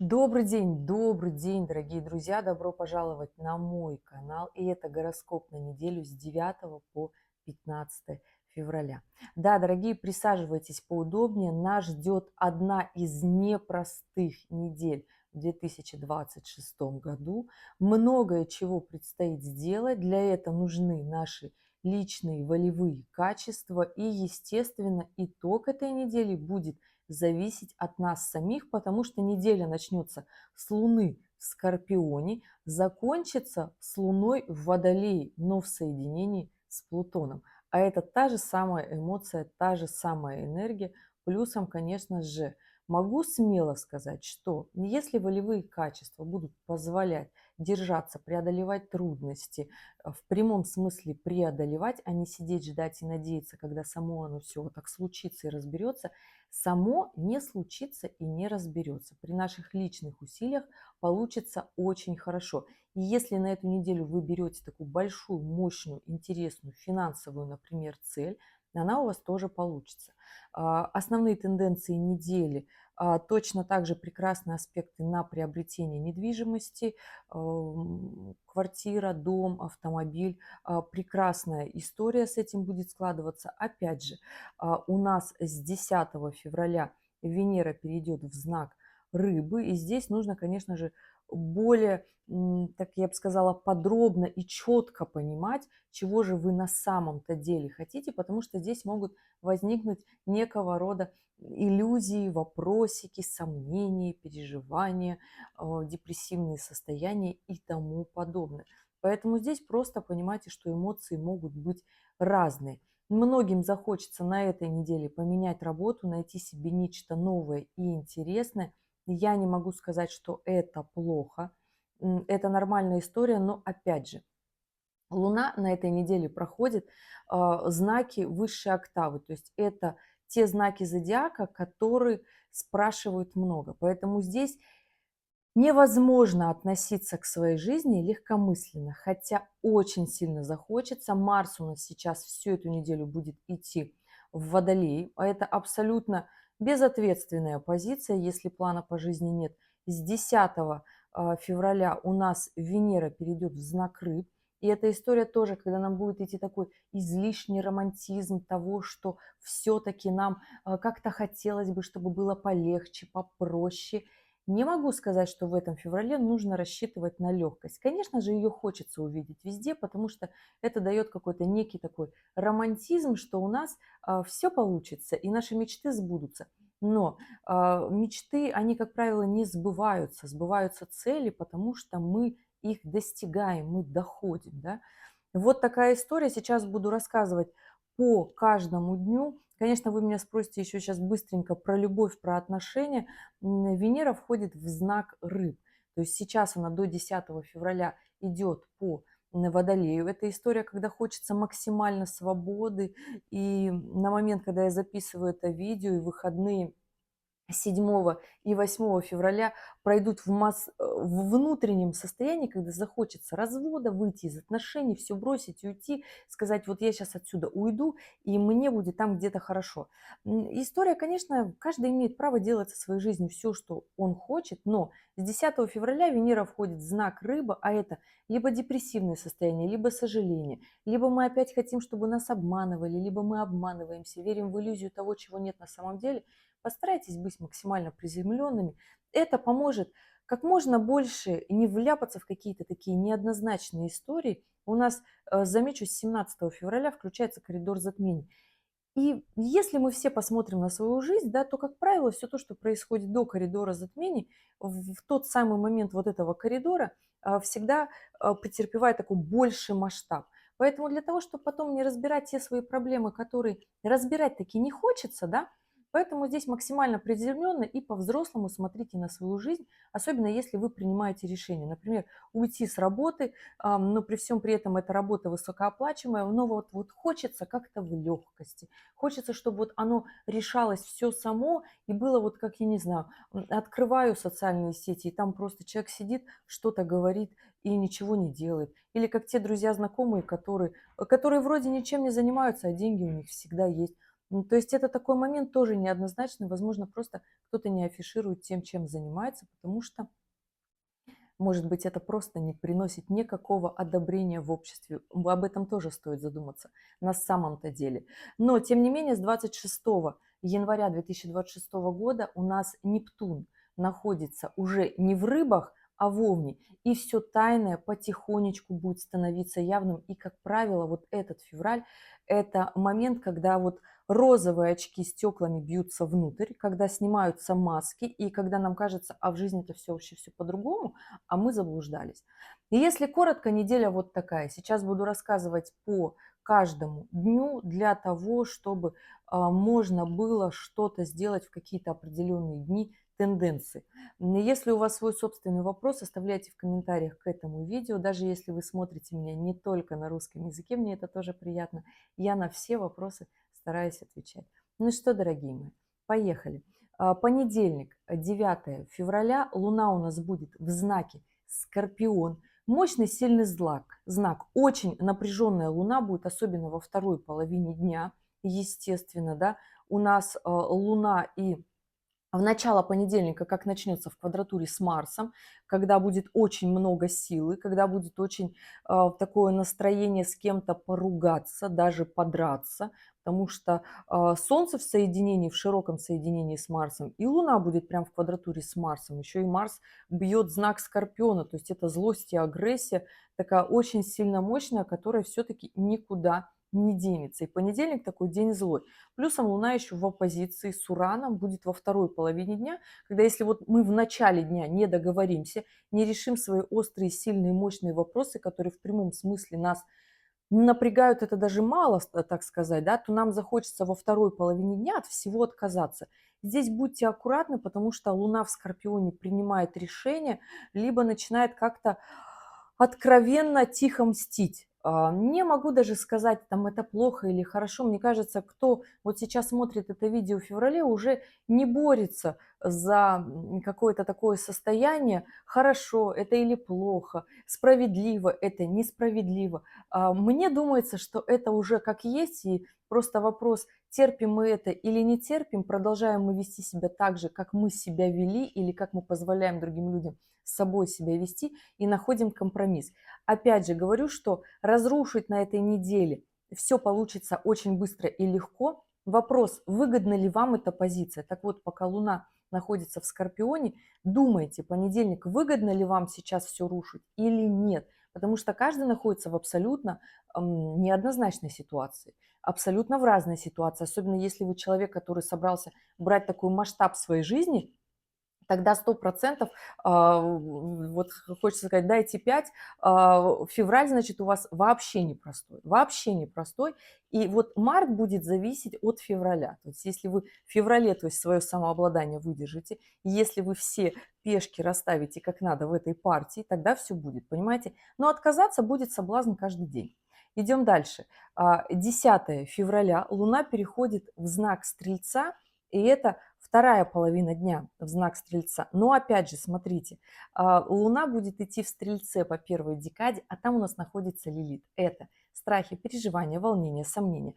Добрый день, дорогие друзья! Добро пожаловать на мой канал. И это гороскоп на неделю с 9 по 15 февраля. Да, дорогие, присаживайтесь поудобнее. Нас ждет одна из непростых недель в 2026 году. Многое чего предстоит сделать. Для этого нужны наши личные волевые качества. И, естественно, итог этой недели будет зависеть от нас самих, потому что неделя начнется с Луны в Скорпионе, закончится с Луной в Водолее, но в соединении с Плутоном. А это та же самая эмоция, та же самая энергия. Плюсом, конечно же, могу смело сказать, что если волевые качества будут позволять держаться, преодолевать трудности, в прямом смысле преодолевать, а не сидеть, ждать и надеяться, когда само оно все вот так случится и разберется, само не случится и не разберется. При наших личных усилиях получится очень хорошо. И если на эту неделю вы берете такую большую, мощную, интересную финансовую, например, цель, она у вас тоже получится. Основные тенденции недели точно так же прекрасные аспекты на приобретение недвижимости, квартира, дом, автомобиль. Прекрасная история с этим будет складываться. Опять же, у нас с 10 февраля Венера перейдет в знак Рыбы, и здесь нужно, конечно же, более, так я бы сказала, подробно и четко понимать, чего же вы на самом-то деле хотите, потому что здесь могут возникнуть некого рода иллюзии, вопросики, сомнения, переживания, депрессивные состояния и тому подобное. Поэтому здесь просто понимайте, что эмоции могут быть разные. Многим захочется на этой неделе поменять работу, найти себе нечто новое и интересное. Я не могу сказать, что это плохо. Это нормальная история, но опять же, Луна на этой неделе проходит знаки высшей октавы. То есть это те знаки зодиака, которые спрашивают много. Поэтому здесь невозможно относиться к своей жизни легкомысленно, хотя очень сильно захочется. Марс у нас сейчас всю эту неделю будет идти в Водолей, а это абсолютно безответственная позиция, если плана по жизни нет. С 10 февраля у нас Венера перейдет в знак Рыб, и эта история тоже, когда нам будет идти такой излишний романтизм того, что все-таки нам как-то хотелось бы, чтобы было полегче, попроще. Не могу сказать, что в этом феврале нужно рассчитывать на легкость. Конечно же, ее хочется увидеть везде, потому что это дает какой-то некий такой романтизм, что у нас все получится и наши мечты сбудутся. Но мечты, они, как правило, не сбываются. Сбываются цели, потому что мы их достигаем, мы доходим. Да? Вот такая история. Сейчас буду рассказывать по каждому дню. Конечно, вы меня спросите еще сейчас быстренько про любовь, про отношения. Венера входит в знак Рыб. То есть сейчас она до 10 февраля идет по Водолею. Это история, когда хочется максимально свободы. И на момент, когда я записываю это видео и выходные 7 и 8 февраля пройдут в внутреннем состоянии, когда захочется развода, выйти из отношений, все бросить и уйти, сказать, вот я сейчас отсюда уйду, и мне будет там где-то хорошо. История, конечно, каждый имеет право делать со своей жизнью все, что он хочет, но с 10 февраля Венера входит в знак Рыба, а это либо депрессивное состояние, либо сожаление, либо мы опять хотим, чтобы нас обманывали, либо мы обманываемся, верим в иллюзию того, чего нет на самом деле. Постарайтесь быть максимально приземленными. Это поможет как можно больше не вляпаться в какие-то такие неоднозначные истории. У нас, замечу, с 17 февраля включается коридор затмений. И если мы все посмотрим на свою жизнь, да, то, как правило, все то, что происходит до коридора затмений, в тот самый момент вот этого коридора всегда претерпевает такой больший масштаб. Поэтому для того, чтобы потом не разбирать те свои проблемы, которые разбирать таки не хочется, да, поэтому здесь максимально приземленно и по-взрослому смотрите на свою жизнь, особенно если вы принимаете решение. Например, уйти с работы, но при всем при этом эта работа высокооплачиваемая, но вот хочется как-то в легкости. Хочется, чтобы вот оно решалось все само и было вот как, я не знаю, открываю социальные сети, и там просто человек сидит, что-то говорит и ничего не делает. Или как те друзья, знакомые, которые вроде ничем не занимаются, а деньги у них всегда есть. То есть это такой момент тоже неоднозначный, возможно, просто кто-то не афиширует тем, чем занимается, потому что, может быть, это просто не приносит никакого одобрения в обществе. Об этом тоже стоит задуматься на самом-то деле. Но, тем не менее, с 26 января 2026 года у нас Нептун находится уже не в рыбах, а в Овне. И все тайное потихонечку будет становиться явным. И, как правило, вот этот февраль– это момент, когда вот розовые очки стеклами бьются внутрь, когда снимаются маски, и когда нам кажется, а в жизни это все вообще все по-другому, а мы заблуждались. И если коротко, неделя вот такая. Сейчас буду рассказывать по каждому дню для того, чтобы можно было что-то сделать в какие-то определенные дни, тенденции. Если у вас свой собственный вопрос, оставляйте в комментариях к этому видео. Даже если вы смотрите меня не только на русском языке, мне это тоже приятно. Я на все вопросы стараюсь отвечать. Ну что, дорогие мои, поехали. Понедельник, 9 февраля, Луна у нас будет в знаке Скорпион. Мощный, сильный знак. Очень напряженная Луна будет, особенно во второй половине дня, естественно, да. У нас Луна и в начало понедельника, как начнется в квадратуре с Марсом, когда будет очень много силы, когда будет очень такое настроение с кем-то поругаться, даже подраться, потому что Солнце в соединении, в широком соединении с Марсом, и Луна будет прям в квадратуре с Марсом. Еще и Марс бьет знак Скорпиона, то есть это злость и агрессия, такая очень сильно мощная, которая все-таки никуда не денется. И понедельник такой день злой. Плюсом Луна еще в оппозиции с Ураном будет во второй половине дня, когда если вот мы в начале дня не договоримся, не решим свои острые, сильные, мощные вопросы, которые в прямом смысле нас напрягают, это даже мало, так сказать, да, то нам захочется во второй половине дня от всего отказаться. Здесь будьте аккуратны, потому что Луна в Скорпионе принимает решение, либо начинает как-то откровенно тихо мстить. Не могу даже сказать, там это плохо или хорошо. Мне кажется, кто вот сейчас смотрит это видео в феврале, уже не борется за какое-то такое состояние. Хорошо, это или плохо, справедливо, это несправедливо. Мне думается, что это уже как есть, и просто вопрос, терпим мы это или не терпим, продолжаем мы вести себя так же, как мы себя вели, или как мы позволяем другим людям с собой себя вести, и находим компромисс. Опять же, говорю, что разрушить на этой неделе все получится очень быстро и легко. Вопрос, выгодна ли вам эта позиция. Так вот, пока Луна находится в Скорпионе, думайте, понедельник, выгодно ли вам сейчас все рушить или нет. Потому что каждый находится в абсолютно неоднозначной ситуации, абсолютно в разной ситуации. Особенно если вы человек, который собрался брать такой масштаб своей жизни, тогда 100%, вот хочется сказать, дайте 5. Февраль, значит, у вас вообще непростой, вообще непростой. И вот март будет зависеть от февраля. То есть если вы в феврале, то есть свое самообладание выдержите, если вы все пешки расставите как надо в этой партии, тогда все будет, понимаете? Но отказаться будет соблазн каждый день. Идем дальше. 10 февраля Луна переходит в знак Стрельца, и это вторая половина дня в знак Стрельца. Но опять же, смотрите, Луна будет идти в Стрельце по первой декаде, а там у нас находится Лилит. Это страхи, переживания, волнения, сомнения.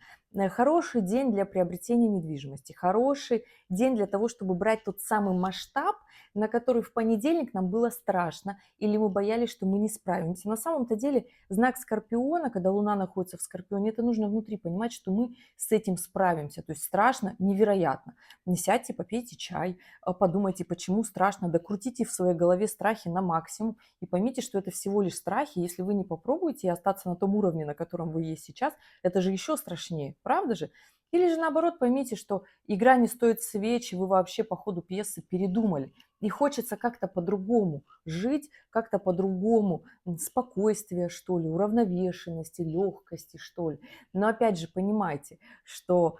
Хороший день для приобретения недвижимости, хороший день для того, чтобы брать тот самый масштаб, на который в понедельник нам было страшно, или мы боялись, что мы не справимся. На самом-то деле знак Скорпиона, когда Луна находится в Скорпионе, это нужно внутри понимать, что мы с этим справимся. То есть страшно, невероятно. Не сядьте, попейте чай, подумайте, почему страшно, докрутите в своей голове страхи на максимум и поймите, что это всего лишь страхи. Если вы не попробуете и остаться на том уровне, на котором вы есть сейчас, это же еще страшнее, правда же? Или же наоборот поймите, что игра не стоит свеч, вы вообще по ходу пьесы передумали. И хочется как-то по-другому жить, как-то по-другому, спокойствие, что ли, уравновешенности, легкости, что ли. Но опять же понимайте, что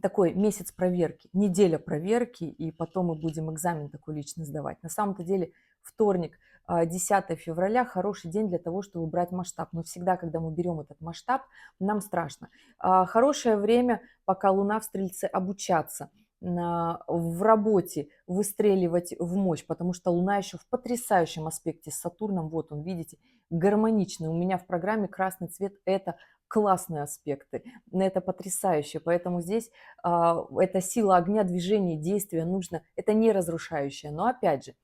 такой месяц проверки, неделя проверки, и потом мы будем экзамен такой личный сдавать. На самом-то деле вторник, 10 февраля, хороший день для того, чтобы брать масштаб. Но всегда, когда мы берем этот масштаб, нам страшно. Хорошее время, пока Луна в Стрельце, обучаться. в работе выстреливать в мощь, потому что Луна еще в потрясающем аспекте с Сатурном, вот он, видите, гармоничный. У меня в программе красный цвет – это классные аспекты, это потрясающе, поэтому здесь эта сила огня, движения, действия нужно, это не разрушающее, но опять же,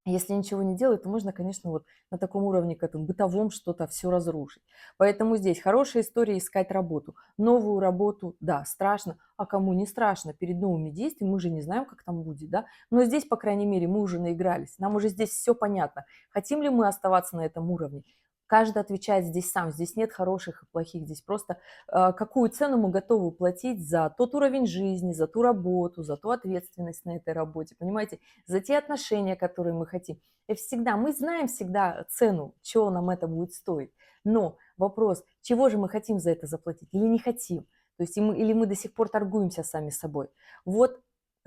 если ничего не делать, то можно, конечно, вот на таком уровне, как бытовом, что-то все разрушить. Поэтому здесь хорошая история искать работу. Новую работу, да, страшно. А кому не страшно перед новыми действиями? Мы же не знаем, как там будет, да? Но здесь, по крайней мере, мы уже наигрались. Нам уже здесь все понятно. Хотим ли мы оставаться на этом уровне? Каждый отвечает здесь сам. Здесь нет хороших и плохих. Здесь просто какую цену мы готовы платить за тот уровень жизни, за ту работу, за ту ответственность на этой работе. Понимаете? За те отношения, которые мы хотим. И всегда, мы знаем всегда цену, чего нам это будет стоить. Но вопрос, чего же мы хотим за это заплатить или не хотим. То есть или мы до сих пор торгуемся сами собой. Вот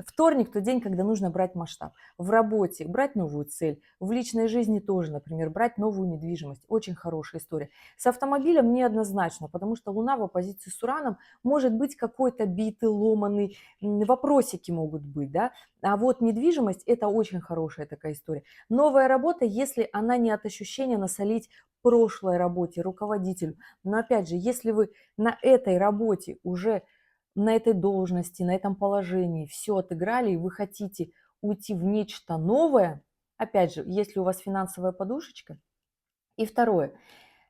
вторник – тот день, когда нужно брать масштаб. В работе брать новую цель, в личной жизни тоже, например, брать новую недвижимость. Очень хорошая история. С автомобилем неоднозначно, потому что Луна в оппозиции с Ураном может быть какой-то битый, ломаный, вопросики могут быть, да. А вот недвижимость – это очень хорошая такая история. Новая работа, если она не от ощущения насолить прошлой работе, руководителю. Но опять же, если вы на этой работе уже, на этой должности, на этом положении все отыграли, и вы хотите уйти в нечто новое, опять же, если у вас финансовая подушечка. И второе,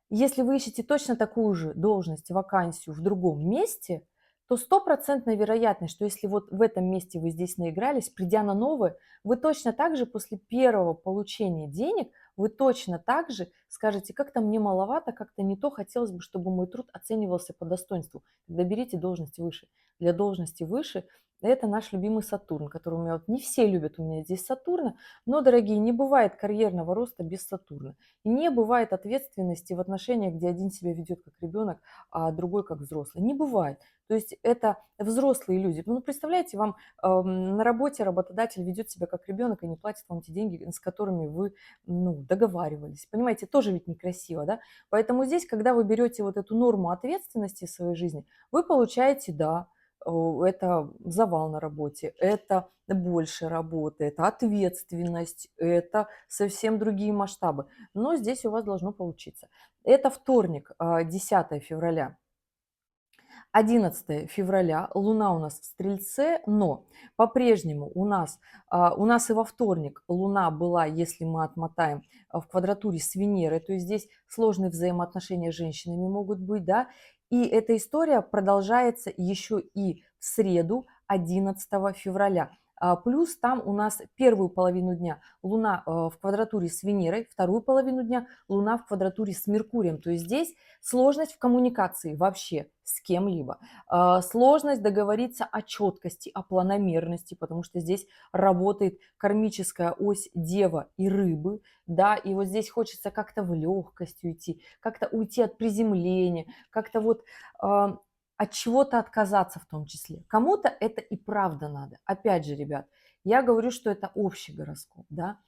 если вы ищете точно такую же должность, вакансию в другом месте, то стопроцентная вероятность, что если вот в этом месте вы здесь наигрались, придя на новое, вы точно так же после первого получения денег, вы точно так же скажете, как-то мне маловато, как-то не то, хотелось бы, чтобы мой труд оценивался по достоинству. Тогда берите должность выше. Для должности выше это наш любимый Сатурн, который у меня вот не все любят, у меня здесь Сатурна, но, дорогие, не бывает карьерного роста без Сатурна. И не бывает ответственности в отношениях, где один себя ведет как ребенок, а другой как взрослый. Не бывает. То есть это взрослые люди. Ну, представляете, вам на работе работодатель ведет себя как ребенок и не платит вам те деньги, с которыми вы договаривались. Понимаете, тоже ведь некрасиво, да? Поэтому здесь, когда вы берете вот эту норму ответственности в своей жизни, вы получаете, да, это завал на работе, это больше работы, это ответственность, это совсем другие масштабы. Но здесь у вас должно получиться. Это вторник, 10 февраля. 11 февраля, Луна у нас в Стрельце, но по-прежнему у нас и во вторник Луна была, если мы отмотаем, в квадратуре с Венерой, то есть здесь сложные взаимоотношения с женщинами могут быть, да, и эта история продолжается еще и в среду, 11 февраля. Плюс там у нас первую половину дня Луна в квадратуре с Венерой, вторую половину дня Луна в квадратуре с Меркурием. То есть здесь сложность в коммуникации вообще с кем-либо, сложность договориться о четкости, о планомерности, потому что здесь работает кармическая ось Дева и Рыбы, да, и вот здесь хочется как-то в легкость уйти, как-то уйти от приземления, как-то вот от чего-то отказаться в том числе. Кому-то это и правда надо. Опять же, ребят, я говорю, что это общий гороскоп, да.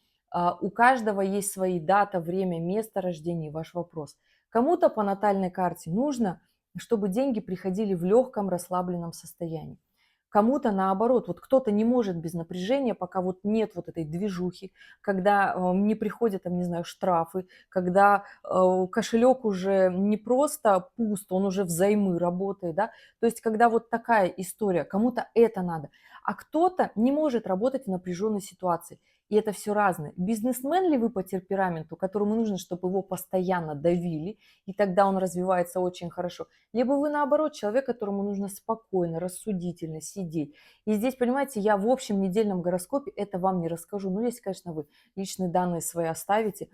У каждого есть свои дата, время, место рождения, ваш вопрос. Кому-то по натальной карте нужно, чтобы деньги приходили в легком расслабленном состоянии. Кому-то наоборот, вот кто-то не может без напряжения, пока вот нет вот этой движухи, когда не приходят, там, не знаю, штрафы, когда кошелек уже не просто пуст, он уже взаймы работает, да, то есть когда вот такая история, кому-то это надо, а кто-то не может работать в напряженной ситуации. И это все разное. Бизнесмен ли вы по темпераменту, которому нужно, чтобы его постоянно давили, и тогда он развивается очень хорошо. Либо вы наоборот человек, которому нужно спокойно, рассудительно сидеть. И здесь, понимаете, я в общем недельном гороскопе это вам не расскажу. Ну, если, конечно, вы личные данные свои оставите,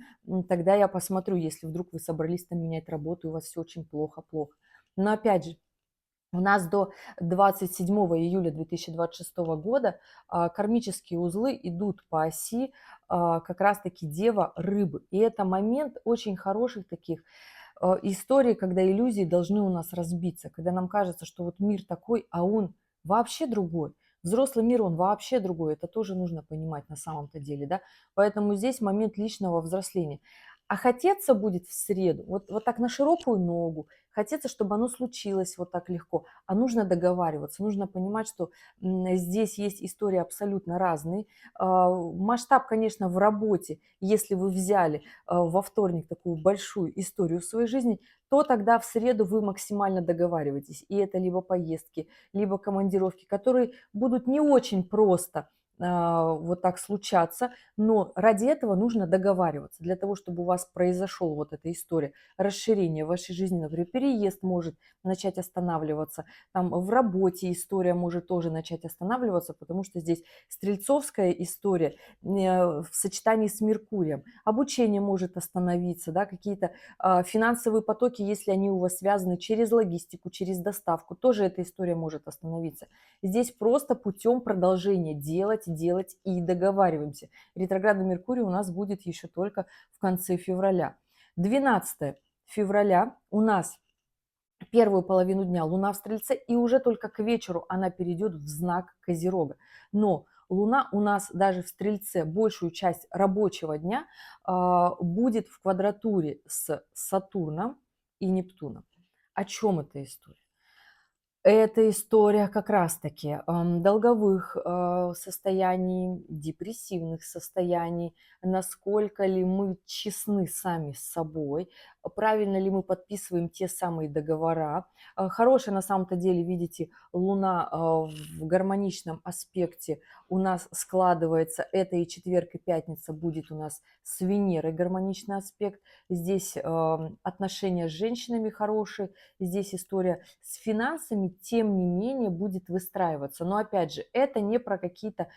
тогда я посмотрю, если вдруг вы собрались там менять работу, и у вас все очень плохо-плохо. Но опять же, у нас до 27 июля 2026 года кармические узлы идут по оси как раз-таки Дева Рыбы. И это момент очень хороших таких историй, когда иллюзии должны у нас разбиться, когда нам кажется, что вот мир такой, а он вообще другой. Взрослый мир, он вообще другой. Это тоже нужно понимать на самом-то деле, да. Поэтому здесь момент личного взросления. А хотеться будет в среду, вот так на широкую ногу, хотеться, чтобы оно случилось вот так легко, а нужно договариваться, нужно понимать, что здесь есть истории абсолютно разные. Масштаб, конечно, в работе, если вы взяли во вторник такую большую историю в своей жизни, то тогда в среду вы максимально договариваетесь. И это либо поездки, либо командировки, которые будут не очень просто вот так случаться, но ради этого нужно договариваться. Для того, чтобы у вас произошел вот эта история расширения вашей жизни, например, переезд может начать останавливаться, там в работе история может тоже начать останавливаться, потому что здесь стрельцовская история в сочетании с Меркурием. Обучение может остановиться, да, какие-то финансовые потоки, если они у вас связаны через логистику, через доставку, тоже эта история может остановиться. Здесь просто путем продолжения делать, делать и договариваемся. Ретроградный Меркурий у нас будет еще только в конце февраля. 12 февраля у нас первую половину дня Луна в Стрельце, и уже только к вечеру она перейдет в знак Козерога. Но Луна у нас даже в Стрельце большую часть рабочего дня будет в квадратуре с Сатурном и Нептуном. О чем эта история? Это история как раз-таки долговых состояний, депрессивных состояний, насколько ли мы честны сами с собой, правильно ли мы подписываем те самые договора. Хорошая на самом-то деле, видите, Луна в гармоничном аспекте у нас складывается, это и четверг, и пятница будет у нас с Венерой гармоничный аспект. Здесь отношения с женщинами хорошие, здесь история с финансами, тем не менее, будет выстраиваться. Но опять же, это не про какие-то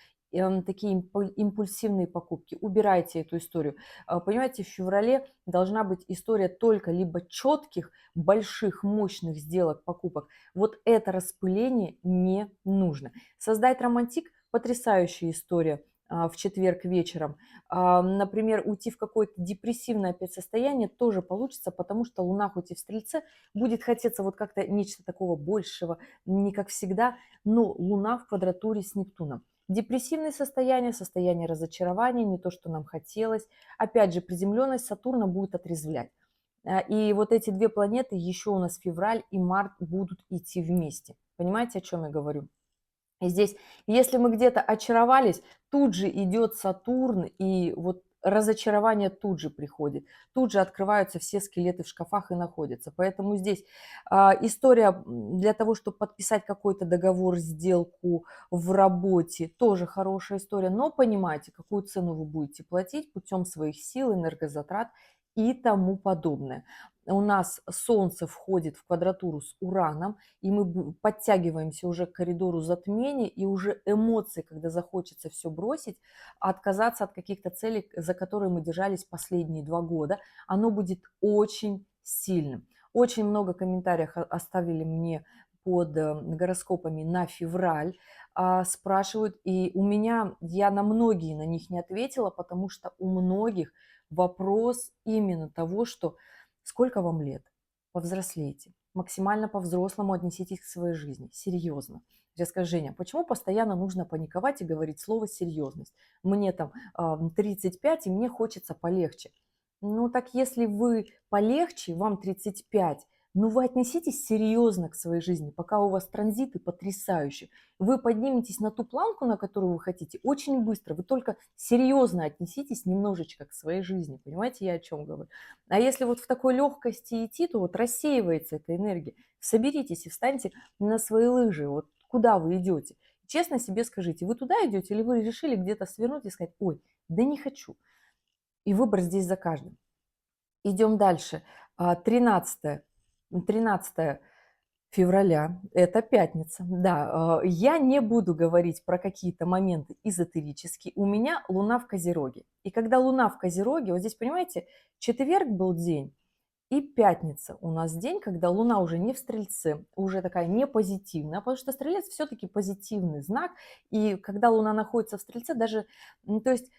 такие импульсивные покупки. Убирайте эту историю. Понимаете, в феврале должна быть история только либо четких, больших, мощных сделок, покупок. Вот это распыление не нужно. Создать романтик – потрясающая история в четверг вечером. Например, уйти в какое-то депрессивное опять состояние тоже получится, потому что Луна хоть и в Стрельце, будет хотеться вот как-то нечто такого большего, не как всегда, но Луна в квадратуре с Нептуном. Депрессивные состояния, состояние разочарования, не то, что нам хотелось. Опять же, приземленность Сатурна будет отрезвлять. И вот эти две планеты еще у нас февраль и март будут идти вместе. Понимаете, о чем я говорю? И здесь, если мы где-то очаровались, тут же идет Сатурн, и вот разочарование тут же приходит. Тут же открываются все скелеты в шкафах и находятся. Поэтому здесь история для того, чтобы подписать какой-то договор, сделку в работе, тоже хорошая история. Но понимаете, какую цену вы будете платить путем своих сил, энергозатрат и тому подобное. У нас Солнце входит в квадратуру с Ураном, и мы подтягиваемся уже к коридору затмения, и уже эмоции, когда захочется все бросить, отказаться от каких-то целей, за которые мы держались последние 2 года, оно будет очень сильным. Очень много комментариев оставили мне под гороскопами на февраль, спрашивают, и у меня, я на многие на них не ответила, потому что у многих вопрос именно того, что сколько вам лет, повзрослейте, максимально по-взрослому отнеситесь к своей жизни, серьезно. Я скажу, Женя, почему постоянно нужно паниковать и говорить слово «серьезность»? Мне там 35, и мне хочется полегче. Ну так если вы полегче, вам 35, ну вы отнеситесь серьезно к своей жизни, пока у вас транзиты потрясающие. Вы подниметесь на ту планку, на которую вы хотите, очень быстро. Вы только серьезно отнеситесь немножечко к своей жизни. Понимаете, я о чем говорю? А если вот в такой легкости идти, то вот рассеивается эта энергия. Соберитесь и встаньте на свои лыжи. Вот куда вы идете? Честно себе скажите, вы туда идете или вы решили где-то свернуть и сказать, ой, да не хочу. И выбор здесь за каждым. Идем дальше. 13, 13 февраля, это пятница. Да, я не буду говорить про какие-то моменты эзотерические. У меня Луна в Козероге. И когда Луна в Козероге, вот здесь, понимаете, четверг был день, и пятница у нас день, когда Луна уже не в Стрельце, уже такая не позитивная, потому что Стрелец все-таки позитивный знак. И когда Луна находится в Стрельце, даже, то есть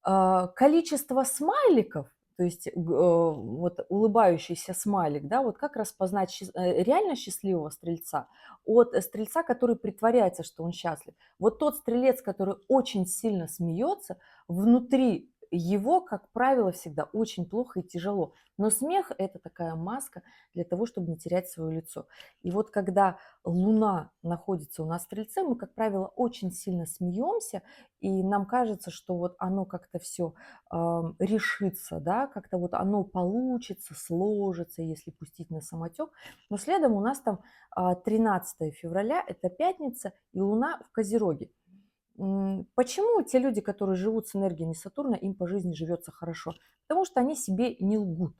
количество смайликов, то есть вот улыбающийся смайлик, да, вот как распознать реально счастливого стрельца от стрельца, который притворяется, что он счастлив. Вот тот стрелец, который очень сильно смеется, внутри его, как правило, всегда очень плохо и тяжело. Но смех– это такая маска для того, чтобы не терять свое лицо. И вот когда Луна находится у нас в Стрельце, мы, как правило, очень сильно смеемся, и нам кажется, что вот оно как-то все решится, да, как-то вот оно получится, сложится, если пустить на самотек. Но следом у нас там 13 февраля, это пятница, и Луна в Козероге. Почему те люди, которые живут с энергиями Сатурна, им по жизни живется хорошо? Потому что они себе не лгут.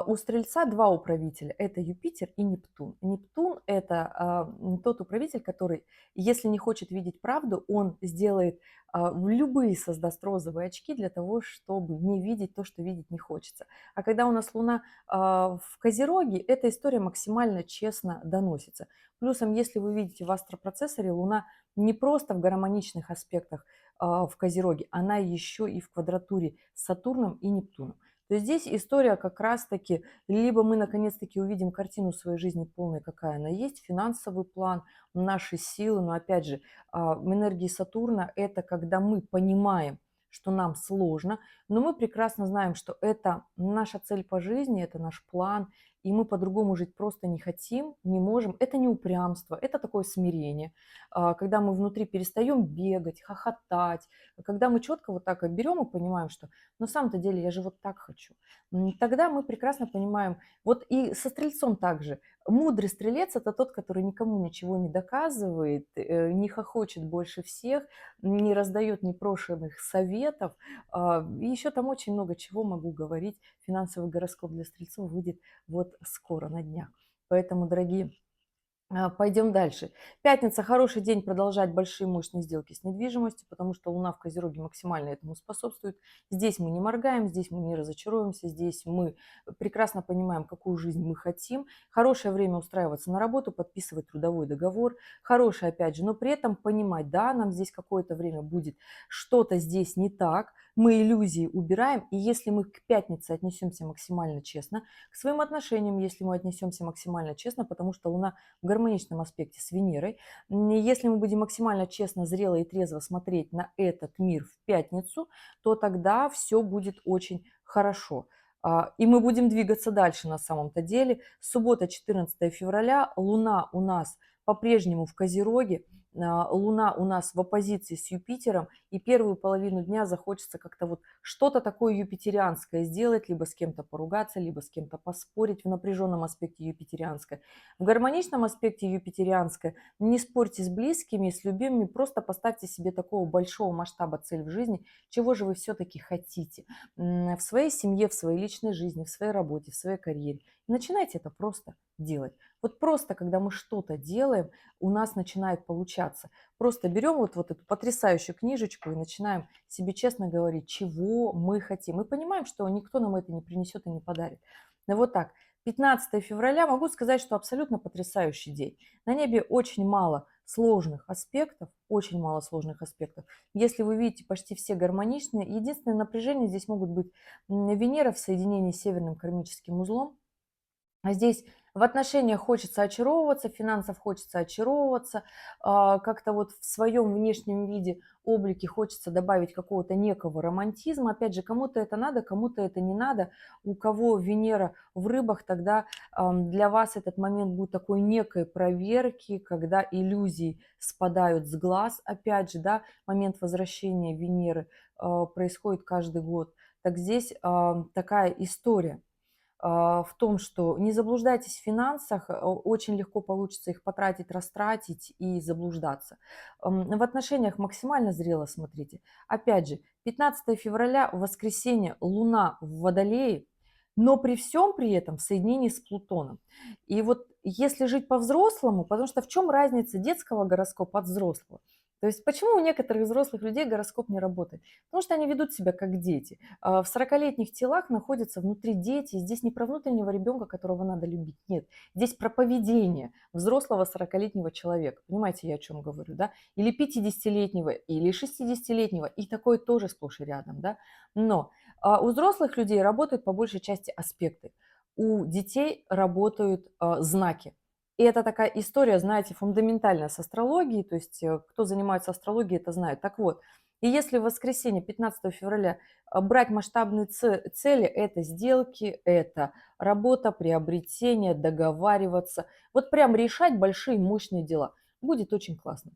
У Стрельца два управителя– это Юпитер и Нептун. Нептун– это тот управитель, который, если не хочет видеть правду, он сделает в любые создаст розовые очки для того, чтобы не видеть то, что видеть не хочется. А когда у нас Луна в Козероге, эта история максимально честно доносится. Плюсом, если вы видите в астропроцессоре, Луна не просто в гармоничных аспектах в Козероге, она еще и в квадратуре с Сатурном и Нептуном. То есть здесь история как раз-таки, либо мы наконец-таки увидим картину своей жизни полной, какая она есть, финансовый план, наши силы, но опять же, в энергии Сатурна это когда мы понимаем, что нам сложно, но мы прекрасно знаем, что это наша цель по жизни, это наш план, и мы по-другому жить просто не хотим, не можем. Это не упрямство, это такое смирение, когда мы внутри перестаем бегать, хохотать, когда мы четко вот так вот берем и понимаем, что на самом-то деле я же вот так хочу. Тогда мы прекрасно понимаем, вот и со стрельцом также. Мудрый стрелец– это тот, который никому ничего не доказывает, не хохочет больше всех, не раздает непрошенных советов. И еще там очень много чего могу говорить. Финансовый гороскоп для стрельцов выйдет вот скоро, на днях. Поэтому, дорогие, пойдем дальше. Пятница– хороший день продолжать большие мощные сделки с недвижимостью, потому что Луна в Козероге максимально этому способствует. Здесь мы не моргаем, здесь мы не разочаруемся, здесь мы прекрасно понимаем, какую жизнь мы хотим. Хорошее время устраиваться на работу, подписывать трудовой договор. Хорошее, опять же, но при этом понимать, да, нам здесь какое-то время будет что-то здесь не так, мы иллюзии убираем, и если мы к пятнице отнесемся максимально честно, к своим отношениям, если мы отнесемся максимально честно, потому что Луна в гармоничном аспекте с Венерой. Если мы будем максимально честно, зрело и трезво смотреть на этот мир в пятницу, то тогда все будет очень хорошо. И мы будем двигаться дальше на самом-то деле. Суббота, 14 февраля, Луна у нас по-прежнему в Козероге, Луна у нас в оппозиции с Юпитером, и первую половину дня захочется как-то вот что-то такое юпитерианское сделать, либо с кем-то поругаться, либо с кем-то поспорить в напряженном аспекте юпитерианское. В гармоничном аспекте юпитерианское не спорьте с близкими, с любимыми, просто поставьте себе такого большого масштаба цель в жизни, чего же вы все-таки хотите в своей семье, в своей личной жизни, в своей работе, в своей карьере. И начинайте это просто делать. Вот просто, когда мы что-то делаем, у нас начинает получаться. Просто берем вот эту потрясающую книжечку и начинаем себе честно говорить, чего мы хотим. Мы понимаем, что никто нам это не принесет и не подарит. Но вот так. 15 февраля могу сказать, что абсолютно потрясающий день. На небе очень мало сложных аспектов, очень мало сложных аспектов. Если вы видите, почти все гармоничные. Единственное напряжение здесь могут быть Венера в соединении с северным кармическим узлом. А здесь в отношениях хочется очаровываться, в финансах хочется очаровываться, как-то вот в своем внешнем виде, облике хочется добавить какого-то некого романтизма. Опять же, кому-то это надо, кому-то это не надо. У кого Венера в рыбах, тогда для вас этот момент будет такой некой проверки, когда иллюзии спадают с глаз. Опять же, да, момент возвращения Венеры происходит каждый год. Так здесь такая история в том, что не заблуждайтесь в финансах, очень легко получится их потратить, растратить и заблуждаться. В отношениях максимально зрело смотрите. Опять же, 15 февраля, воскресенье, Луна в Водолее, но при всем при этом в соединении с Плутоном. И вот если жить по-взрослому, потому что в чем разница детского гороскопа от взрослого? То есть почему у некоторых взрослых людей гороскоп не работает? Потому что они ведут себя как дети. В 40-летних телах находятся внутри дети. Здесь не про внутреннего ребенка, которого надо любить. Нет. Здесь про поведение взрослого 40-летнего человека. Понимаете, я о чем говорю, да? Или 50-летнего, или 60-летнего. И такое тоже сплошь и рядом, да? Но у взрослых людей работают по большей части аспекты. У детей работают знаки. И это такая история, знаете, фундаментальная с астрологией. То есть кто занимается астрологией, это знает. Так вот, И если в воскресенье, 15 февраля, брать масштабные цели, это сделки, это работа, приобретение, договариваться, вот прям решать большие мощные дела, будет очень классно.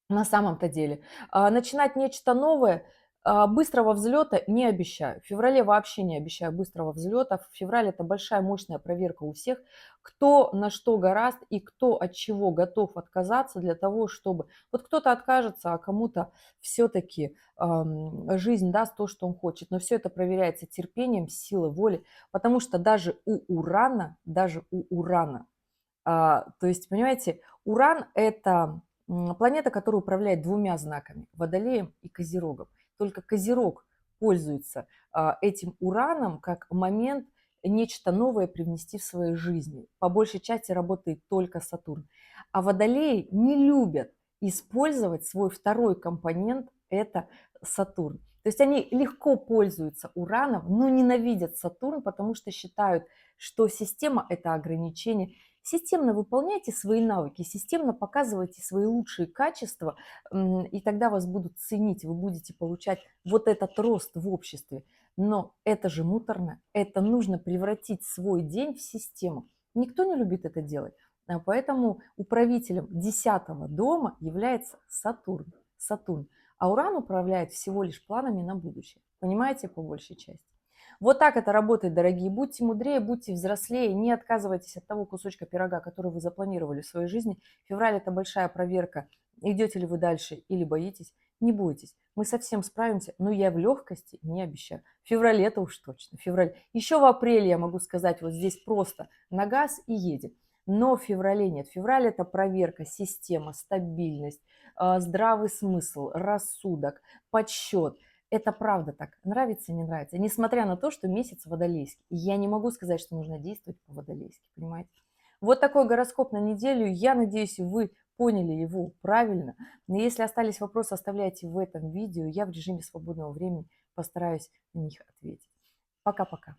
На самом-то деле. Начинать нечто новое, быстрого взлета не обещаю. В феврале вообще не обещаю быстрого взлета. В феврале это большая мощная проверка у всех, кто на что горазд и кто от чего готов отказаться для того, чтобы... Вот кто-то откажется, а кому-то все-таки жизнь даст то, что он хочет. Но все это проверяется терпением, силой воли, потому что даже у Урана, то есть, понимаете, Уран – это планета, которая управляет двумя знаками – Водолеем и Козерогом. Только Козерог пользуется этим Ураном как момент нечто новое привнести в свою жизнь. По большей части работает только Сатурн. А Водолеи не любят использовать свой второй компонент – это Сатурн. То есть они легко пользуются Ураном, но ненавидят Сатурн, потому что считают, что система – это ограничение. Системно выполняйте свои навыки, системно показывайте свои лучшие качества, и тогда вас будут ценить, вы будете получать вот этот рост в обществе. Но это же муторно, это нужно превратить свой день в систему. Никто не любит это делать. Поэтому управителем 10-го дома является Сатурн. Сатурн. А Уран управляет всего лишь планами на будущее. Понимаете, по большей части. Вот так это работает, дорогие. Будьте мудрее, будьте взрослее, не отказывайтесь от того кусочка пирога, который вы запланировали в своей жизни. Февраль – это большая проверка, идете ли вы дальше или боитесь. Не бойтесь, мы совсем справимся, но я в легкости не обещаю. В феврале это уж точно. Февраль. Еще в апреле я могу сказать, вот здесь просто на газ и едем. Но в феврале нет. Февраль – это проверка, система, стабильность, здравый смысл, рассудок, подсчет. Это правда так. Нравится, не нравится. Несмотря на то, что месяц водолейский. Я не могу сказать, что нужно действовать по-водолейски, понимаете? Вот такой гороскоп на неделю. Я надеюсь, вы поняли его правильно. Но если остались вопросы, оставляйте в этом видео. Я в режиме свободного времени постараюсь на них ответить. Пока-пока.